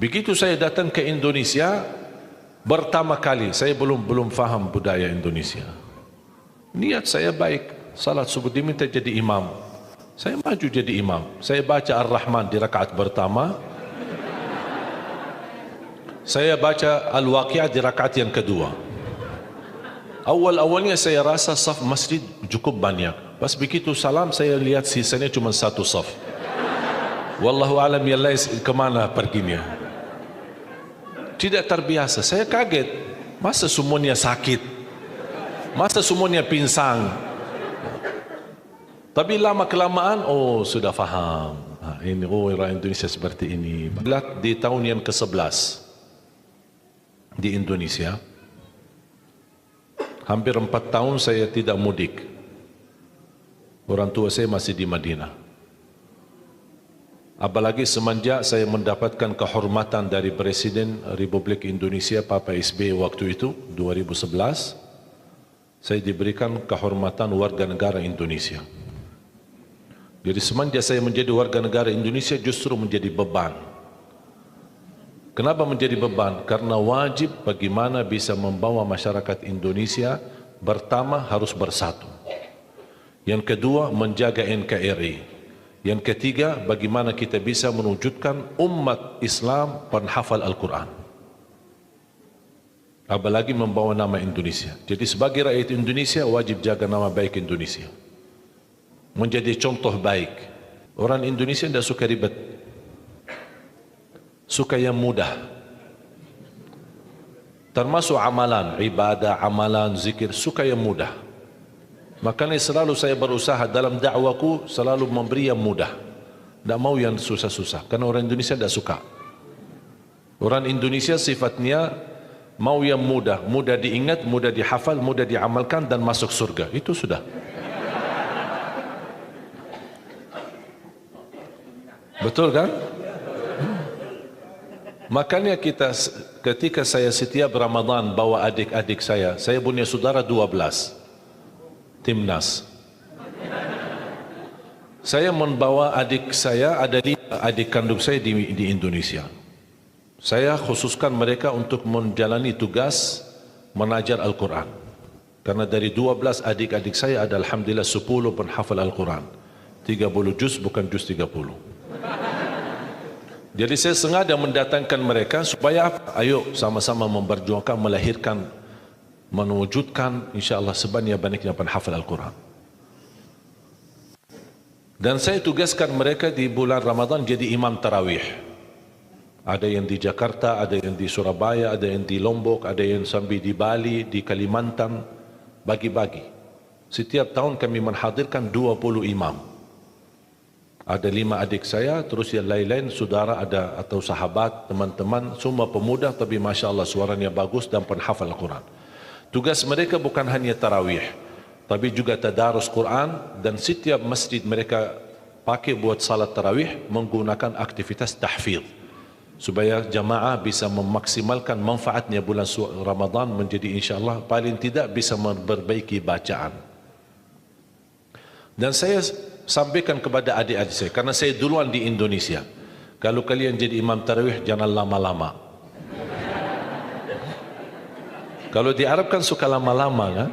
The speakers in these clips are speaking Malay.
Begitu saya datang ke Indonesia, pertama kali saya belum faham budaya Indonesia. Niat saya baik, salat subuh diminta jadi imam. Saya maju jadi imam. Saya baca Ar-Rahman di rakaat pertama. Saya baca Al-Waqi'ah di rakaat yang kedua. Awal-awalnya saya rasa saf masjid cukup banyak. Pas begitu salam saya lihat sisanya cuma satu saf. Wallahu alam ya Allah kemana perginya. Tidak terbiasa. Saya kaget. Masa semuanya sakit? Masa semuanya pinsang? Tapi lama kelamaan, oh sudah faham. Ini orang Indonesia seperti ini. Di tahun yang ke-11 di Indonesia, hampir 4 tahun saya tidak mudik. Orang tua saya masih di Madinah. Apalagi semenjak saya mendapatkan kehormatan dari Presiden Republik Indonesia Papa SBY waktu itu 2011, saya diberikan kehormatan warga negara Indonesia. Jadi semenjak saya menjadi warga negara Indonesia justru menjadi beban. Kenapa menjadi beban? Karena wajib bagaimana bisa membawa masyarakat Indonesia pertama harus bersatu. Yang kedua menjaga NKRI. Yang ketiga, bagaimana kita bisa mewujudkan umat Islam penghafal Al-Quran. Apalagi membawa nama Indonesia. Jadi sebagai rakyat Indonesia wajib jaga nama baik Indonesia. Menjadi contoh baik. Orang Indonesia tidak suka ribet. Suka yang mudah. Termasuk amalan, ibadah, amalan, zikir, suka yang mudah. Makanya selalu saya berusaha dalam dakwaku selalu memberi yang mudah. Tidak mau yang susah-susah. Karena orang Indonesia tidak suka. Orang Indonesia sifatnya mau yang mudah. Mudah diingat, mudah dihafal, mudah diamalkan dan masuk surga. Itu sudah. Betul kan? Makanya ketika saya setiap Ramadan bawa adik-adik saya punya saudara 12. Timnas. Saya membawa adik saya, ada 5 adik kandung saya di Indonesia. Saya khususkan mereka untuk menjalani tugas mengajar Al-Quran. Karena dari 12 adik-adik saya ada alhamdulillah 10 penghafal Al-Quran. 30 juz bukan juz 30. Jadi saya sengaja mendatangkan mereka supaya apa? Ayo sama-sama memperjuangkan melahirkan mewujudkan insyaAllah sebanyak-banyaknya penghafal Al-Quran. Dan saya tugaskan mereka di bulan Ramadan jadi imam tarawih. Ada yang di Jakarta, ada yang di Surabaya, ada yang di Lombok, ada yang sampai di Bali, di Kalimantan, bagi-bagi. Setiap tahun kami menghadirkan 20 imam. Ada 5 adik saya, terus yang lain-lain saudara ada atau sahabat, teman-teman, semua pemuda tapi Masya Allah suaranya bagus dan penghafal Al-Quran. Tugas mereka bukan hanya tarawih, tapi juga tadarus Quran dan setiap masjid mereka pakai buat salat tarawih menggunakan aktivitas tahfidz supaya jamaah bisa memaksimalkan manfaatnya bulan Ramadan menjadi insyaAllah paling tidak bisa memperbaiki bacaan. Dan saya sampaikan kepada adik-adik saya, karena saya duluan di Indonesia, kalau kalian jadi imam tarawih jangan lama-lama. Kalau di Arab kan suka lama-lama kan?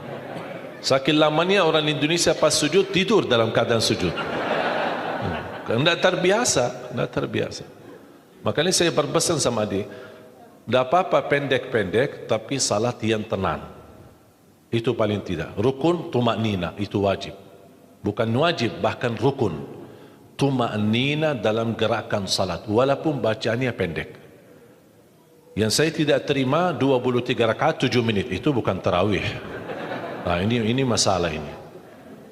Saking lamanya orang Indonesia pas sujud tidur dalam keadaan sujud. Tidak terbiasa, tidak terbiasa. Makanya saya berpesan sama adik, tidak apa-apa pendek-pendek tapi salat yang tenang. Itu paling tidak. Rukun tumaknina itu wajib. Bukan wajib, bahkan rukun. Tumaknina dalam gerakan salat walaupun bacaannya pendek. Yang saya tidak terima 23 rakaat 7 menit itu bukan tarawih. Nah, ini masalah ini.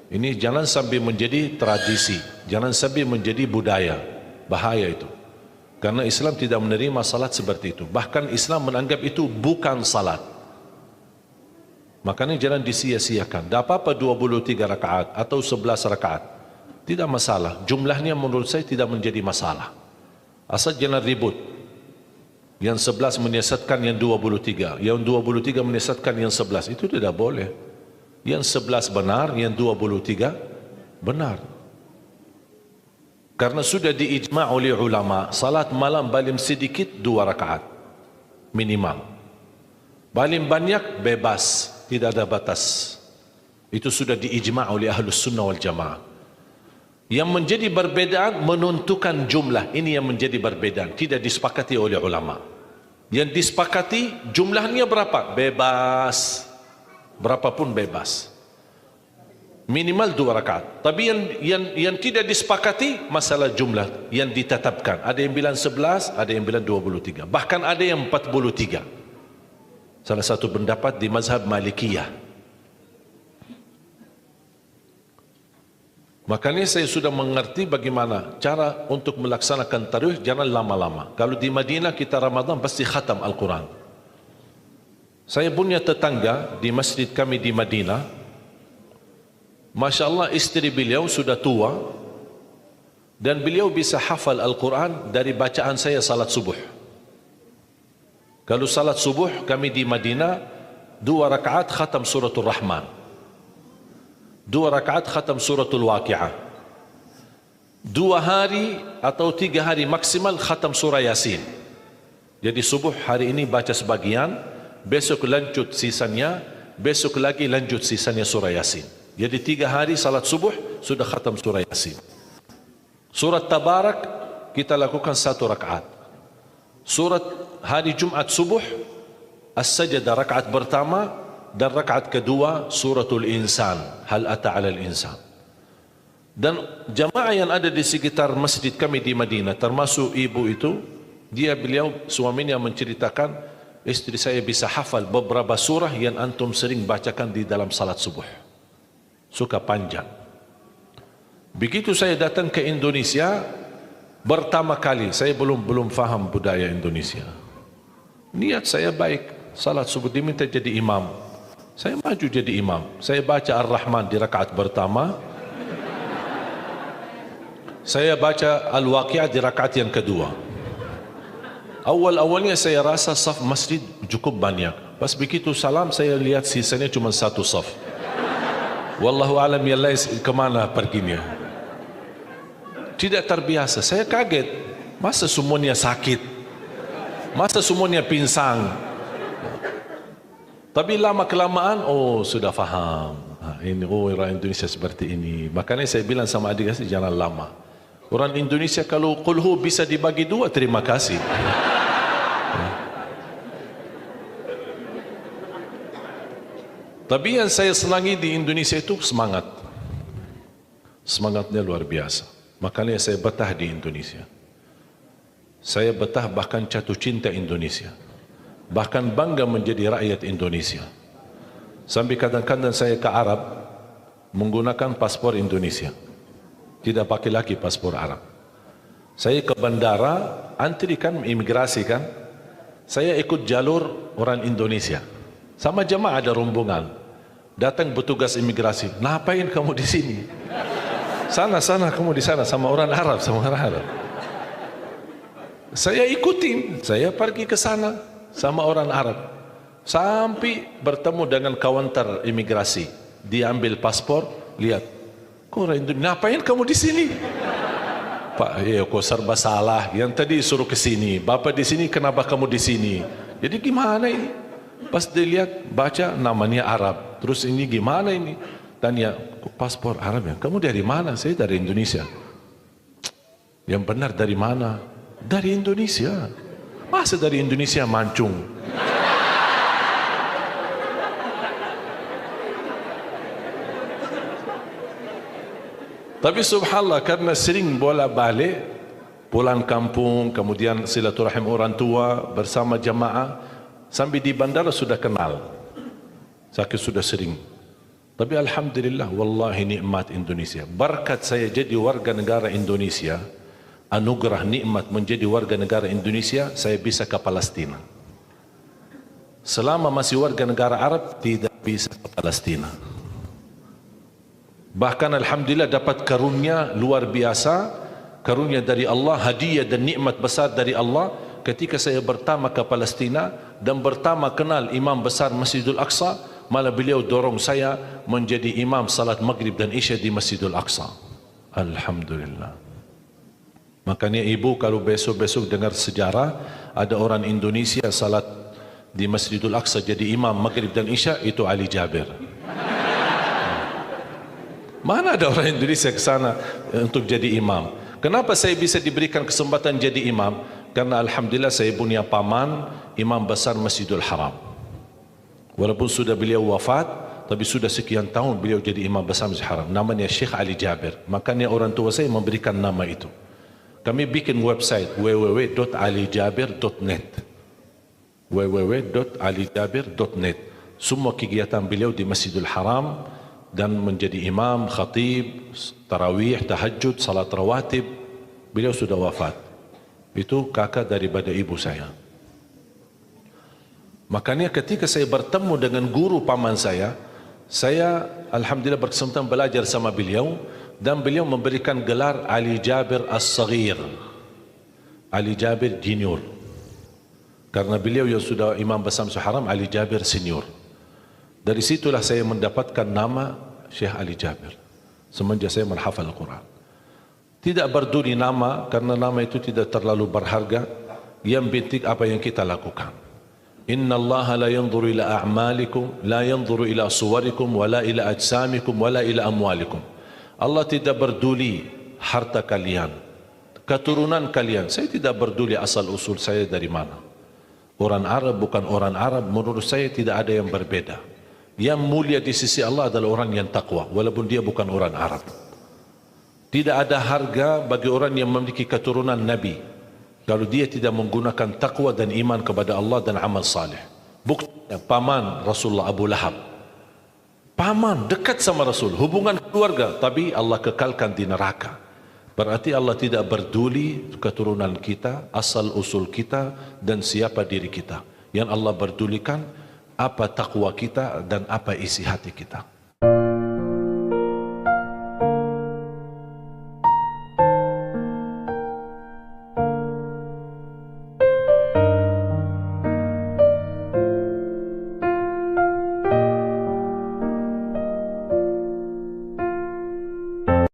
Ini jangan sampai menjadi tradisi, jangan sampai menjadi budaya. Bahaya itu. Karena Islam tidak menerima salat seperti itu. Bahkan Islam menganggap itu bukan salat. Makanya jangan disia-siakan. Tak apa-apa 23 rakaat atau 11 rakaat. Tidak masalah. Jumlahnya menurut saya tidak menjadi masalah. Asal jangan ribut. Yang 11 menyesatkan yang 23, yang 23 menyesatkan yang 11, itu tidak boleh. Yang 11 benar, yang 23 benar. Karena sudah diijma' oleh ulama, salat malam paling sedikit 2 rakaat minimal. Paling banyak bebas, tidak ada batas. Itu sudah diijma' oleh Ahlus Sunnah wal Jamaah. Yang menjadi perbedaan menentukan jumlah, ini yang menjadi perbedaan, tidak disepakati oleh ulama. Yang disepakati jumlahnya berapa? Bebas. Berapapun bebas. Minimal 2 rakaat. Tapi yang tidak disepakati masalah jumlah yang ditetapkan. Ada yang bilang 11, ada yang bilang 23. Bahkan ada yang 43. Salah satu pendapat di mazhab Malikiyah. Makanya saya sudah mengerti bagaimana cara untuk melaksanakan tarawih, jangan lama-lama. Kalau di Madinah kita Ramadan pasti khatam Al-Quran. Saya punya tetangga di masjid kami di Madinah. Masya Allah, istri beliau sudah tua dan beliau bisa hafal Al-Quran dari bacaan saya salat subuh. Kalau salat subuh kami di Madinah 2 rakaat khatam suratul Rahman, 2 rakaat khatam suratul Waqi'ah, 2 hari atau 3 hari maksimal khatam surah Yasin. Jadi subuh hari ini baca sebagian, besok lanjut sisanya, besok lagi lanjut sisanya surah Yasin. Jadi 3 hari salat subuh sudah khatam surah Yasin. Surat Tabarak kita lakukan 1 rakaat. Surat hari Jumat subuh As-Sajdah rakaat pertama, dan rakaat kedua suratul Insan, hal ata 'alal insan. Dan jamaah yang ada di sekitar masjid kami di Madinah, termasuk ibu itu, beliau suaminya menceritakan, istri saya bisa hafal beberapa surah yang antum sering bacakan di dalam salat subuh. Suka panjang. Begitu saya datang ke Indonesia pertama kali, saya belum faham budaya Indonesia. Niat saya baik, salat subuh diminta jadi imam. Saya maju jadi imam. Saya baca Ar-Rahman di rakaat pertama. Saya baca Al-Waqi'ah di rakaat yang kedua. Awal-awalnya saya rasa saf masjid cukup banyak. Pas begitu salam saya lihat sisanya cuma 1 saf. Wallahu alam ya Allah kemana perginya. Tidak terbiasa. Saya kaget. Masa semuanya sakit? Masa semuanya pinsang? Tapi lama kelamaan, oh sudah faham. Ini orang Indonesia seperti ini. Makanya saya bilang sama adik saya jangan lama. Orang Indonesia kalau qulhu bisa dibagi 2, terima kasih. Tapi yang saya senangi di Indonesia itu semangat. Semangatnya luar biasa. Makanya saya betah di Indonesia. Saya betah bahkan jatuh cinta Indonesia. Bahkan bangga menjadi rakyat Indonesia. Sampai kadang-kadang saya ke Arab menggunakan paspor Indonesia, tidak pakai lagi paspor Arab. Saya ke bandara, antri kan imigrasi kan, saya ikut jalur orang Indonesia. Sama jemaah ada rombongan, datang petugas imigrasi, ngapain kamu di sini? Sana kamu di sana sama orang Arab, sama orang Arab. Saya ikutin, saya pergi ke sana sama orang Arab sampai bertemu dengan kaunter imigrasi, diambil paspor, lihat, kok orang Indonesia, ngapain kamu di sini? Pak, ya kok serba salah, yang tadi suruh ke sini, bapak di sini, kenapa kamu di sini? Jadi gimana ini? Pas dilihat, baca namanya Arab, terus ini gimana ini? Tanya, kok paspor Arab ya? Kamu dari mana? Saya dari Indonesia. Yang benar dari mana? Dari Indonesia. Masa dari Indonesia mancung? Tapi subhanallah, karena sering bolak-balik pulang kampung, kemudian silaturahim orang tua bersama jamaah, sampai di bandara sudah kenal. Sakit sudah sering. Tapi alhamdulillah, wallahi nikmat Indonesia. Berkat saya jadi warga negara Indonesia, anugerah nikmat menjadi warga negara Indonesia, saya bisa ke Palestina. Selama masih warga negara Arab tidak bisa ke Palestina. Bahkan alhamdulillah dapat karunia luar biasa, karunia dari Allah, hadiah dan nikmat besar dari Allah ketika saya pertama ke Palestina dan pertama kenal imam besar Masjidul Aqsa, malah beliau dorong saya menjadi imam salat maghrib dan isya di Masjidul Aqsa. Alhamdulillah. Makanya ibu kalau besok-besok dengar sejarah ada orang Indonesia salat di Masjidul Aqsa jadi imam Maghrib dan Isya, itu Ali Jabir. Mana ada orang Indonesia ke sana untuk jadi imam? Kenapa saya bisa diberikan kesempatan jadi imam? Karena alhamdulillah saya punya paman imam besar Masjidul Haram. Walaupun sudah beliau wafat, tapi sudah sekian tahun beliau jadi imam besar Masjidil Haram. Namanya Syekh Ali Jabir. Makanya orang tua saya memberikan nama itu. Kami bikin website www.alijabir.net www.alijabir.net. Semua kegiatan beliau di Masjidil Haram dan menjadi imam, khatib, tarawih, tahajud, salat rawatib. Beliau sudah wafat. Itu kakak daripada ibu saya. Makanya ketika saya bertemu dengan guru paman saya alhamdulillah berkesempatan belajar sama beliau, dan beliau memberikan gelar Ali Jabir As-Saghir, Ali Jabir Junior, karena beliau yang sudah imam besar Masjidil Haram, Ali Jabir Senior. Dari situlah saya mendapatkan nama Syekh Ali Jabir semenjak saya menghafal Al-Quran. Tidak berduri nama, karena nama itu tidak terlalu berharga. Yang penting apa yang kita lakukan. Inna Allah la yanzuru ila a'malikum, la yanzuru ila suwarikum, wala ila ajsamikum, wala ila amwalikum. Allah tidak peduli harta kalian, keturunan kalian. Saya tidak peduli asal usul saya dari mana. Orang Arab bukan orang Arab, menurut saya tidak ada yang berbeda. Yang mulia di sisi Allah adalah orang yang takwa, walaupun dia bukan orang Arab. Tidak ada harga bagi orang yang memiliki keturunan Nabi kalau dia tidak menggunakan takwa dan iman kepada Allah dan amal saleh. Buktinya paman Rasulullah Abu Lahab, paman dekat sama Rasul, hubungan keluarga, tapi Allah kekalkan di neraka. Berarti Allah tidak peduli keturunan kita, asal usul kita, dan siapa diri kita. Yang Allah pedulikan apa takwa kita dan apa isi hati kita.